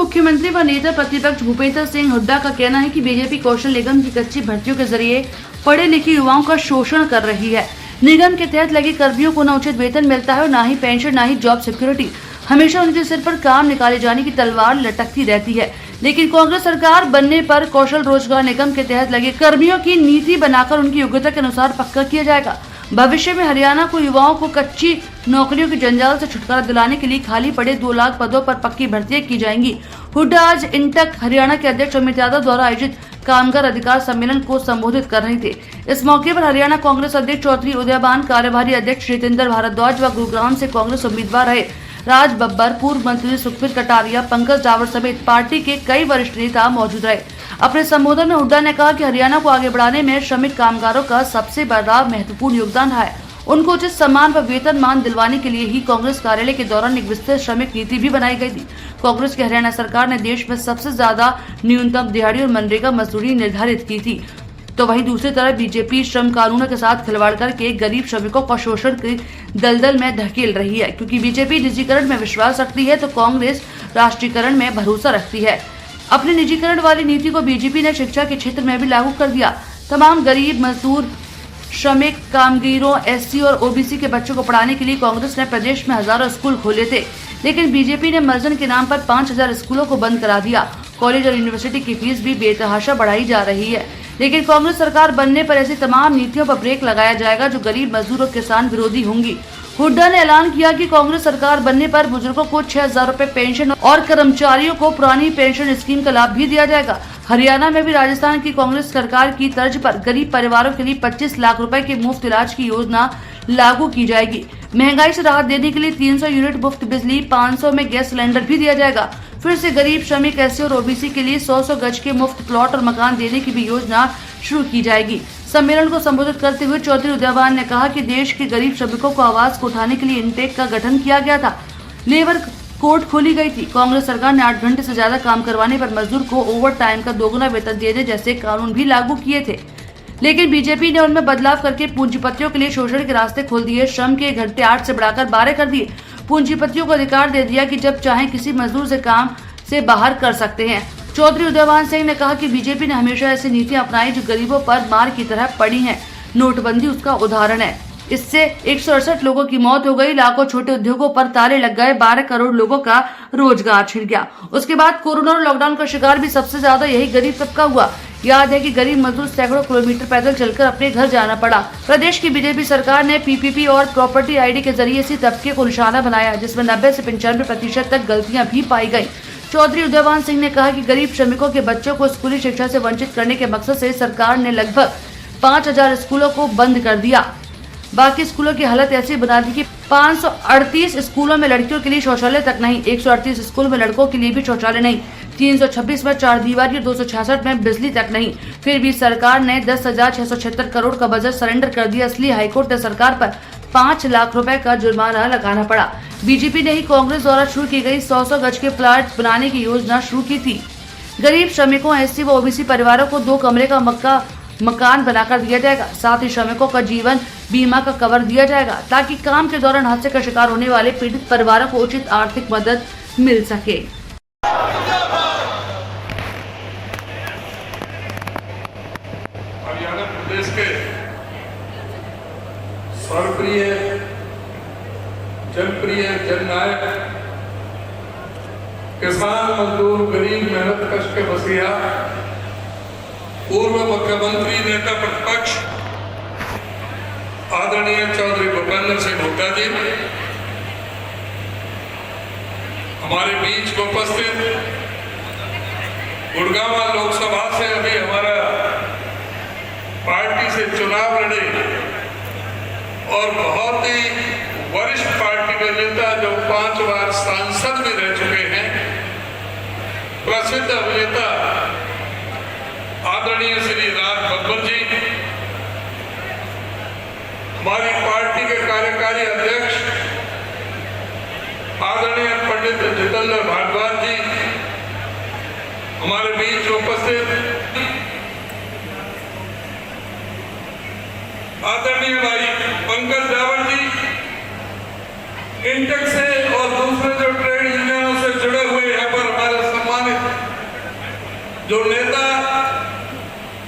मुख्यमंत्री व नेता प्रतिपक्ष भूपेंद्र सिंह हुड्डा का कहना है कि बीजेपी कौशल निगम की कच्ची भर्तियों के जरिए पढ़े लिखे युवाओं का शोषण कर रही है। निगम के तहत लगे कर्मियों को न उचित वेतन मिलता है और न ही पेंशन, न ही जॉब सिक्योरिटी। हमेशा उनके सिर पर काम निकाले जाने की तलवार लटकती रहती है। लेकिन कांग्रेस सरकार बनने पर कौशल रोजगार निगम के तहत लगे कर्मियों की नीति बनाकर उनकी योग्यता के अनुसार पक्का किया जाएगा। भविष्य में हरियाणा को युवाओं को कच्ची नौकरियों के जंजाल से छुटकारा दिलाने के लिए खाली पड़े 2 लाख पदों पर पक्की भर्तियां की जाएंगी। हुड्डा आज इंटक हरियाणा के अध्यक्ष अमित यादव द्वारा आयोजित कामगार अधिकार सम्मेलन को संबोधित कर रहे थे। इस मौके पर हरियाणा कांग्रेस अध्यक्ष चौधरी उदयबान, कार्यवाही अध्यक्ष जितेंद्र भारद्वाज व गुरुग्राम से कांग्रेस उम्मीदवार रहे राज बब्बर, पूर्व मंत्री सुखबीर कटारिया, पंकज रावत समेत पार्टी के कई वरिष्ठ नेता मौजूद रहे। अपने संबोधन में हुड्डा ने कहा कि हरियाणा को आगे बढ़ाने में श्रमिक कामगारों का सबसे बड़ा महत्वपूर्ण योगदान रहा है। उनको उचित सम्मान व वेतनमान दिलवाने के लिए ही कांग्रेस कार्यालय के दौरान एक विस्तृत श्रमिक नीति भी बनाई गई थी। कांग्रेस की हरियाणा सरकार ने देश में सबसे ज्यादा न्यूनतम दिहाड़ी और मनरेगा मजदूरी निर्धारित की थी। तो वहीं दूसरी तरफ बीजेपी श्रम कानूनों के साथ खिलवाड़ करके गरीब श्रमिकों को शोषण की दलदल में धकेल रही है। क्योंकि बीजेपी निजीकरण में विश्वास रखती है तो कांग्रेस राष्ट्रीयकरण में भरोसा रखती है। अपनी निजीकरण वाली नीति को बीजेपी ने शिक्षा के क्षेत्र में भी लागू कर दिया। तमाम गरीब मजदूर, श्रमिक, कामगारों, एससी और ओबीसी के बच्चों को पढ़ाने के लिए कांग्रेस ने प्रदेश में हजारों स्कूल खोले थे। लेकिन बीजेपी ने मर्जन के नाम पर 5000 स्कूलों को बंद करा दिया। कॉलेज और यूनिवर्सिटी की फीस भी बेतहाशा बढ़ाई जा रही है। लेकिन कांग्रेस सरकार बनने पर ऐसी तमाम नीतियों पर ब्रेक लगाया जाएगा जो गरीब मजदूर और किसान विरोधी होंगी। हुड्डा ने ऐलान किया कि कांग्रेस सरकार बनने पर बुजुर्गों को 6000 रुपए पेंशन और कर्मचारियों को पुरानी पेंशन स्कीम का लाभ भी दिया जाएगा। हरियाणा में भी राजस्थान की कांग्रेस सरकार की तर्ज पर गरीब परिवारों के लिए 25 लाख रुपए की मुफ्त इलाज की योजना लागू की जाएगी। महंगाई से राहत देने के लिए 300 यूनिट मुफ्त बिजली, 500 में गैस सिलेंडर भी दिया जाएगा। फिर से गरीब, श्रमिक, एससी और ओबीसी के लिए 100 गज के मुफ्त प्लॉट और मकान देने की भी योजना शुरू की जाएगी। सम्मेलन को संबोधित करते हुए चौधरी उदयबान ने कहा कि देश के गरीब श्रमिकों को आवाज को उठाने के लिए इंटेक का गठन किया गया था। लेबर कोर्ट खोली गई थी। कांग्रेस सरकार ने 8 घंटे से ज्यादा काम करवाने पर मजदूर को ओवर टाइम का 2 गुना वेतन देने जैसे कानून भी लागू किए थे। लेकिन बीजेपी ने उनमें बदलाव करके पूंजीपतियों के लिए शोषण के रास्ते खोल दिए। श्रम के घंटे 8 से बढ़ाकर 12 कर दिए। पूंजीपतियों को अधिकार दे दिया कि जब चाहे किसी मजदूर से काम से बाहर कर सकते हैं। चौधरी उदयबान सिंह ने कहा कि बीजेपी ने हमेशा ऐसी नीतियां अपनाई जो गरीबों पर मार की तरह पड़ी हैं। नोटबंदी उसका उदाहरण है। इससे 168 लोगों की मौत हो गई, लाखों छोटे उद्योगों पर ताले लग गए, 12 करोड़ लोगों का रोजगार छिन गया। उसके बाद कोरोना और लॉकडाउन का शिकार भी सबसे ज्यादा यही गरीब तबका हुआ। याद है कि गरीब मजदूर सैकड़ों किलोमीटर पैदल चलकर अपने घर जाना पड़ा। प्रदेश की बीजेपी सरकार ने पीपीपी और प्रॉपर्टी आईडी के जरिए इसी तबके को निशाना बनाया, जिसमें 90 से 95% तक गलतियां भी पाई गयी। चौधरी उदयबान सिंह ने कहा कि गरीब श्रमिकों के बच्चों को स्कूली शिक्षा से वंचित करने के मकसद से सरकार ने लगभग 5000 स्कूलों को बंद कर दिया। बाकी स्कूलों की हालत ऐसी बना दी कि 538 स्कूलों में लड़कियों के लिए शौचालय तक नहीं, 138 स्कूल में लड़कों के लिए भी शौचालय नहीं, 326 में 4 दीवारी और 266 में बिजली तक नहीं। फिर भी सरकार ने 10,676 करोड़ का बजट सरेंडर कर दिया। इसलिए हाईकोर्ट ने सरकार पर 5 लाख रुपए का जुर्माना लगाना पड़ा। बीजेपी ने ही कांग्रेस द्वारा शुरू की गई 100 गज के प्लाट बनाने की योजना शुरू की थी। गरीब श्रमिकों, एससी व ओबीसी परिवारों को 2 कमरे का मकान बनाकर दिया जाएगा। साथ ही श्रमिकों का जीवन बीमा का कवर दिया जाएगा ताकि काम के दौरान हादसे का शिकार होने वाले पीड़ित परिवारों को उचित आर्थिक मदद मिल सके। हरियाणा प्रदेश के सर्वप्रिय, जनप्रिय, जननायक, किसान, मजदूर, गरीब, मेहनत कश के बसिया, पूर्व मुख्यमंत्री, नेता प्रतिपक्ष आदरणीय चौधरी भूपेंद्र सिंह हुड्डा जी हमारे बीच उपस्थित, गुड़गांव लोकसभा से अभी हमारा पार्टी से चुनाव लड़े और बहुत ही वरिष्ठ पार्टी के नेता जो 5 बार सांसद भी रह चुके हैं, प्रसिद्ध अभिनेता आदरणीय श्री राज बब्बर जी, हमारी पार्टी के कार्यकारी अध्यक्ष आदरणीय पंडित जितेंद्र भारद्वाज जी हमारे बीच उपस्थित, आदरणीय भाई पंकज रावत जी, इंटेक से और दूसरे जो ट्रेड यूनियनों से जुड़े हुए यहाँ पर हमारे सम्मान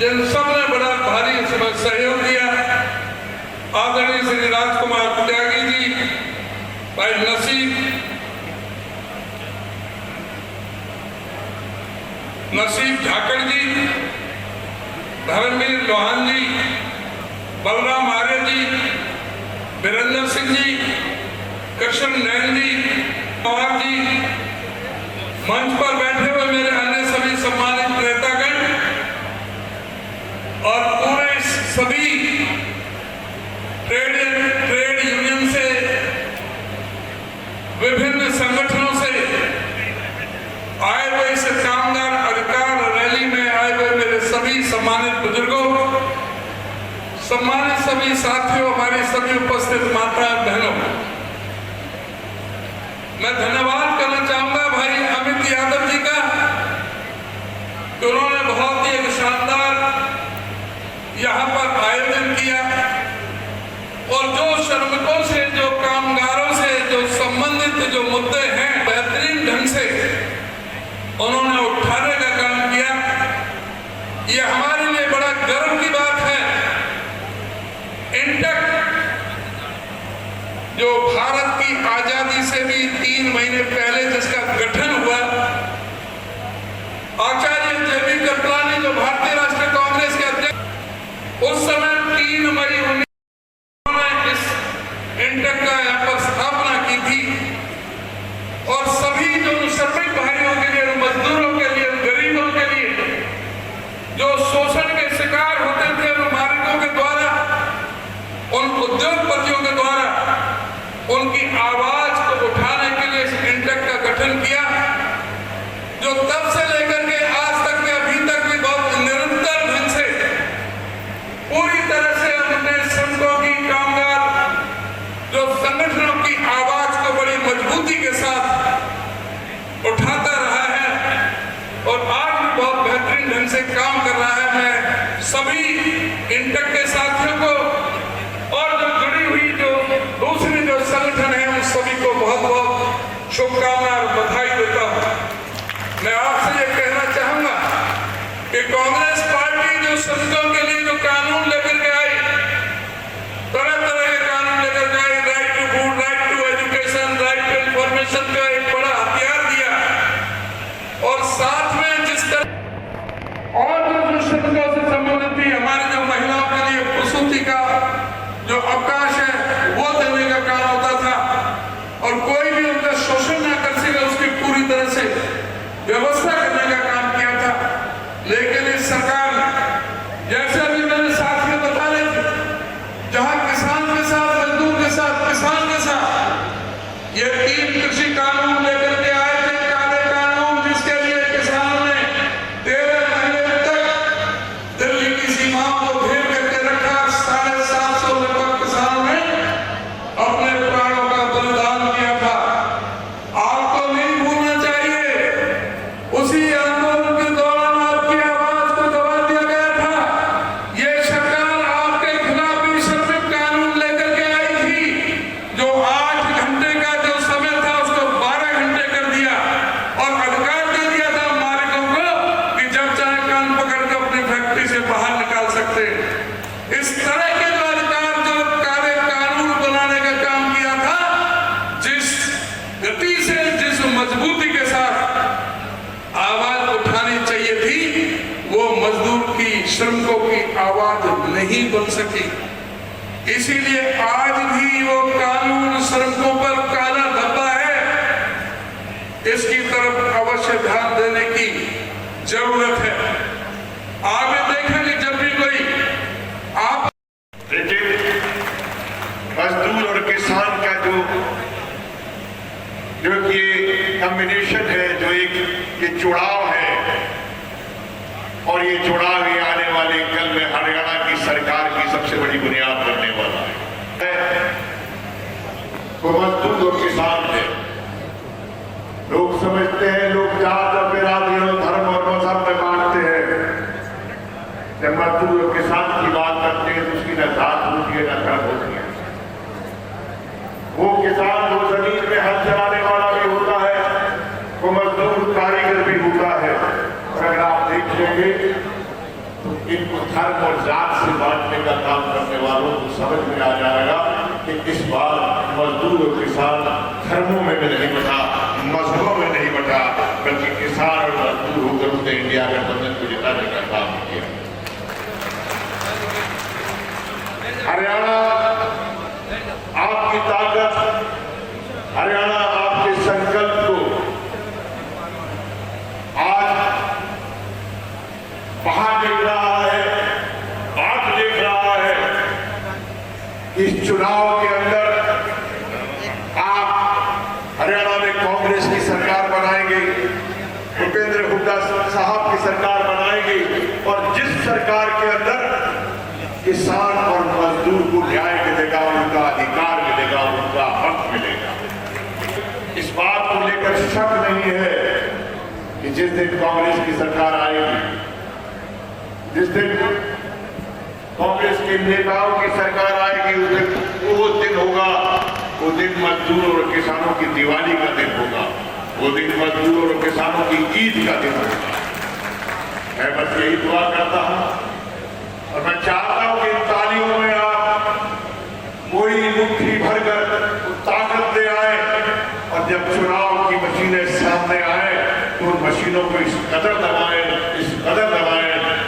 जिन सब ने बड़ा भारी इसमें सहयोग दिया, आदरणीय श्री राजकुमार त्यागी जी, भाई नसीब झाकड़ जी, धर्मवीर लोहान जी, बलराम आर्य जी, वीरेंद्र सिंह जी, कृष्ण नैन जी, पवार जी, मंच पर बैठे हुए मेरे अन्य सभी सम्मानित नेतागण और पूरे सभी ट्रेड यूनियन से, विभिन्न संगठनों से आए हुए इस कामगार अधिकार रैली में आए हुए मेरे सभी सम्मानित बुजुर्गों, सम्मानित सभी साथियों, हमारी सभी उपस्थित माताएं बहनों, मैं धन्यवाद करना चाहूंगा भाई अमित यादव जी का, कि उन्होंने बहुत ही एक शानदार यहाँ पर आयोजन किया और जो श्रमिकों से, जो कामगारों से जो संबंधित जो मुद्दे हैं बेहतरीन ढंग से उन्होंने उठाने का काम किया। ये हमारे लिए बड़ा गर्व की बात है। इंटक जो भारत की आजादी से भी 3 महीने पहले जिसका गठन हुआ, आचार्य जे.बी. कृपलानी जो भारतीय राष्ट्रीय कांग्रेस के अध्यक्ष, उस समय 3 मई 19 में इस इंटक का यहाँ पर स्थापना की थी और सभी जो श्रमिक भाइयों के लिए, मजदूरों के लिए, गरीबों के लिए जो शोषण के शिकार होते थे, उन मालिकों के द्वारा, उन उद्योगपतियों के द्वारा उनकी आवाज को उठाने के लिए इस इंटक का गठन किया, जो तब से लेकर के आज तक के अभी तक भी बहुत निरंतर ढंग से पूरी तरह से अपने श्रमिकों की, कामगार जो संगठनों की आवाज को बड़ी मजबूती के साथ उठाता रहा है और आज भी बहुत बेहतरीन ढंग से काम कर रहा है। मैं सभी इंटक के साथियों को और जो जुड़ी हुई जो दूसरी जो संगठन है उन सभी को बहुत बहुत शुभकामनाएं और बधाई देता हूं। मैं आपसे ये कहना चाहूंगा कि कांग्रेस पार्टी जो श्रमिकों के लिए जो कानून लेकर के आई, तरह तरह के कानून लेकर के आई, right to food, right to education, right to information का एक बड़ा हथियार दिया और साथ में जिस तरह और जो श्रमिकों से संबंधित थी, हमारे जो महिलाओं के लिए प्रसूति का जो अवकाश है वो देने का काम होता था और कोई भी उनका शोषण ना कर सके उसकी पूरी तरह से व्यवस्था करने का काम किया था। लेकिन इस सरकार ने, जैसे अभी मेरे साथियों बता रहे थे, जहां किसान के साथ, मजदूर के साथ, किसान के साथ ये 3 कृषि कानून लेकर के आए थे, काले कानून, जिसके लिए किसानों ने 13 महीने तक दिल्ली की सीमाओं को घेर करके रखा। 750 लगभग किसानों ने अपने प्राणों का बलिदान किया था। आपको नहीं भूलना चाहिए, उसी आंदोलन के दौरान आपकी आवाज को दबा दिया गया था। ये सरकार आपके खिलाफ भी श्रमिक कानून लेकर के आई थी, जो 8 घंटे का जो समय था उसको 12 घंटे कर दिया और अधिकार दे दिया था मालिकों को कि जब चाहे कान पकड़ के अपनी फैक्ट्री से बाहर निकाल सकते। इस तरह के जो अधिकार, जो काले कानून बनाने का काम किया था, जिस गति से, जिस मजबूती के साथ आवाज उठानी चाहिए थी, वो मजदूर की, श्रमिकों की आवाज नहीं बन सकी। इसीलिए आज भी वो कानून श्रमिकों पर काला धब्बा है, इसकी तरफ अवश्य ध्यान देने की जरूरत है। आगे देखेंगे जब भी कोई आप मजदूर और किसान का जो ये कॉम्बिनेशन है, जो एक ये जुड़ाव है, और ये जुड़ाव ही आने वाले कल में हरियाणा की सरकार की सबसे बड़ी बुनियाद बनने वाला है। वो मजदूर और किसान है। लोग समझते हैं, लोग जात और बिरादरियों, धर्म और मजहब में बांटते हैं। जब मजदूर और किसान की बात करते हैं तो उसकी न जात होती है, न धर्म होती है। वो किसान जो जमीन में हल चलाने वाला भी होता है, वो मजदूर कारीगर भी होता है। और अगर आप देख लेंगे तो इनको धर्म और जात से बांटने का काम करने वालों को समझ में आ जाएगा कि इस बार मजदूर और किसान धर्मों में नहीं बटा, मजहबों में नहीं बटा, बल्कि किसान और मजदूर होकर उसने इंडिया गठबंधन को जिताने का काम किया। हरियाणा आपकी ताकत, हरियाणा आपके संकल्प को आज बाहर देख रहा है, आज देख रहा है। इस चुनाव के अंदर आप हरियाणा में कांग्रेस की सरकार बनाएंगे, भूपेंद्र हुड्डा साहब की सरकार बनाएंगे, और जिस सरकार के अंदर किसान और मजदूर को न्याय मिलेगा, उनका अधिकार मिलेगा, उनका हक मिलेगा। इस बात को लेकर शक नहीं है कि जिस दिन कांग्रेस की सरकार आएगी, जिस दिन कांग्रेस के नेताओं की सरकार आएगी, उस दिन वो दिन होगा, वो दिन मजदूर और किसानों की दिवाली का दिन होगा, वो दिन मजदूर और किसानों की ईद का दिन होगा। मैं बस यही दुआ करता हूं और मैं चाहता हूं कि इन तालियों में आप कोई मुट्ठी भरकर ताकत दे आए, और जब चुनाव की मशीनें सामने आए तो उन मशीनों को इस कदर दबाएं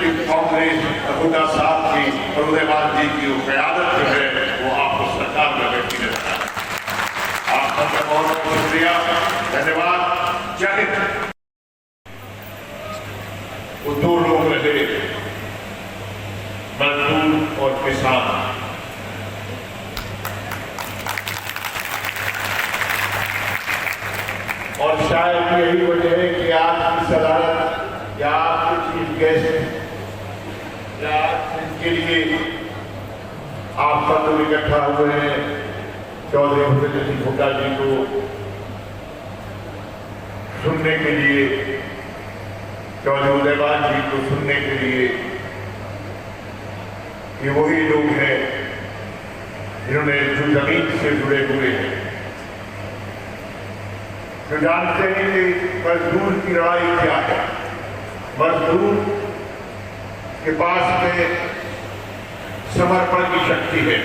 कि कांग्रेस हुड्डा साहब की और उदयवान जी की वो क़यादत जो है वो आपको सरकार में बैठी रहता है। आप सबका बहुत बहुत शुक्रिया, धन्यवाद, जय हिंद। वो दो लोग रहे, मजदूर और किसान। और शायद यही वजह है कि आज की सदारत या आपके चीफ गेस्ट या इनके लिए आप सब लोग इकट्ठा हुए हैं चौधरी भूपेंद्र सिंह हुड्डा जी को सुनने के लिए, चौधरी उदयवान जी को सुनने के लिए। ये वही लोग हैं जिन्होंने जो जमीन से जुड़े हुए हैं, जो जानते हैं कि मजदूर की लड़ाई क्या है। मजदूर के पास में समर्पण की शक्ति है,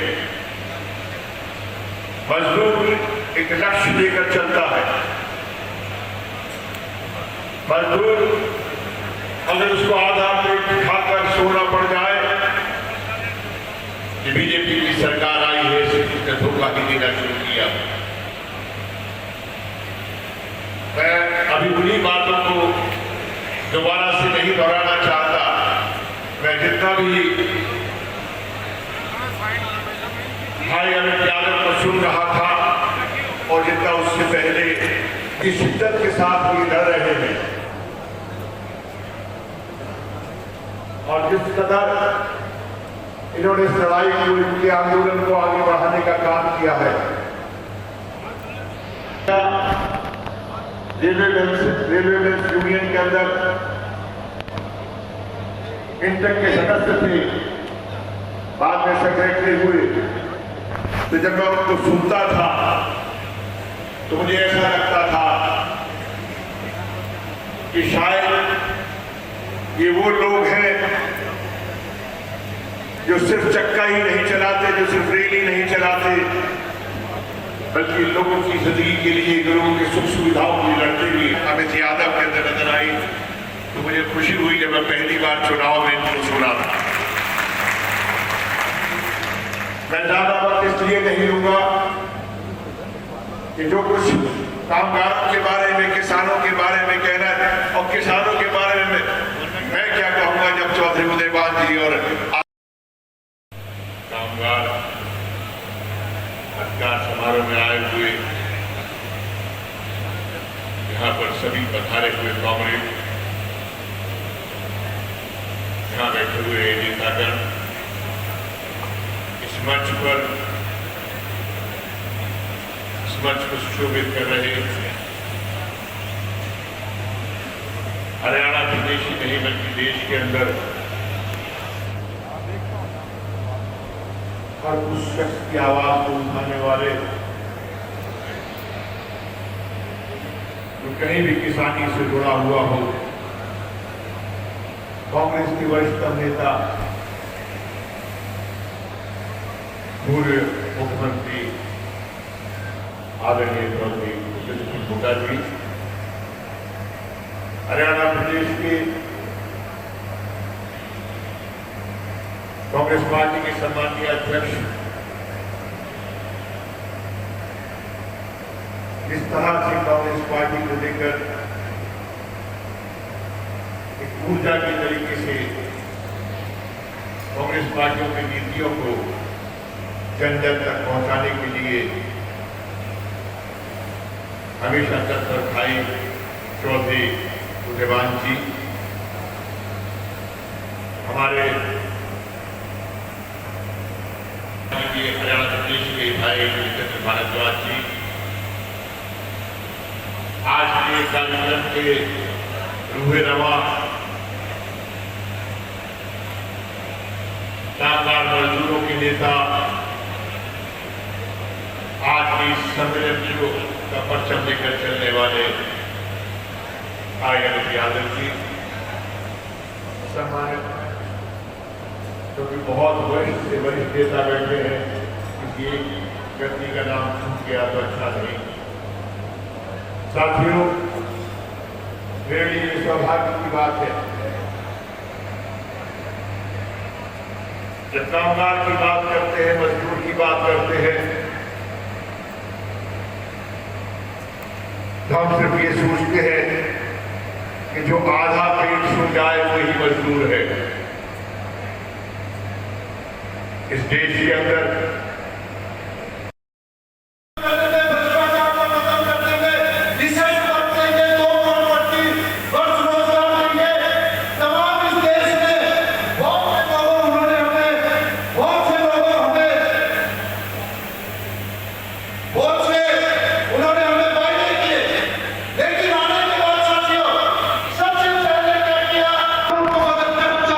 मजदूर एक लक्ष्य लेकर चलता है। मजदूर अगर उसको आधार पे खाकर सोना पड़ जाए, कि बीजेपी की सरकार आई है, उसने धोखा ही देना शुरू किया। मैं अभी उन्हीं बातों को दोबारा से नहीं दोहराना चाहता। मैं जितना भी भाई अमित यादव को सुन रहा था और जितना उससे पहले इस शिद्दत के साथ भी लड़ रहे हैं, और जिस कदर इन्होंने इस लड़ाई को, इनके आंदोलन को आगे बढ़ाने का काम किया है। रेलवे मेंस यूनियन के अंदर इंटक के सदस्य थे, बाद में सेक्रेटरी हुए, तो जब मैं उनको सुनता था तो मुझे ऐसा लगता था कि शायद ये वो लोग हैं जो सिर्फ चक्का ही नहीं चलाते, जो सिर्फ रेल ही नहीं चलाते, बल्कि लोगों की जिंदगी के लिए, लोगों की सुख सुविधाओं के लिए लड़ते हुए अमित यादव के अंदर नजर आई। तो मुझे खुशी हुई जब मैं पहली बार चुनाव में इनको सुना था। मैं ज्यादा वक्त इसलिए नहीं लूंगा कि जो कुछ कामगारों के बारे में, किसानों के बारे में कहना है, और किसानों के बारे में मैं क्या कहूंगा जब चौधरी उदयवान जी और कामगार सत्कार समारोह में आए हुए, यहाँ पर सभी पधारे हुए कांग्रेस, यहाँ बैठे हुए नेतागण, इस मंच को सुशोभित कर रहे हरियाणा प्रदेश ही नहीं बल्कि देश के अंदर हर उस शख्स की आवाज को उठाने वाले, जो कहीं भी किसानी से जुड़ा हुआ हो, कांग्रेस के वरिष्ठतम नेता पूर्व मुख्यमंत्री आदरणीय चौधरी सुशील मोदी जी, हरियाणा प्रदेश के कांग्रेस पार्टी के सम्मानीय अध्यक्ष, जिस तरह से कांग्रेस पार्टी को लेकर एक ऊर्जा के तरीके से कांग्रेस पार्टियों की नीतियों को जन जन तक पहुंचाने के लिए हमेशा तत्पर खाई चौधरी उदयवान जी, हमारे हरियाणा प्रदेश के भाई चंद्र भारद्वाज जी, आज के कार्यक्रम के रूहे रवा कामगार मजदूरों के नेता, आज की सम्मेलन का परचम लेकर चलने वाले आर्यन यादव जी, सम्मानित क्योंकि बहुत वरिष्ठ से वरिष्ठ नेता बैठे हैं, किसी एक व्यक्ति का नाम छूट गया तो अच्छा नहीं। साथियों, मेरे लिए सौभाग्य की बात है जब कामगार की बात करते हैं, मजदूर की बात करते हैं, तो हम सिर्फ ये सोचते हैं कि जो आधा पेट सो जाए वही मजदूर है। इस देश के अंदर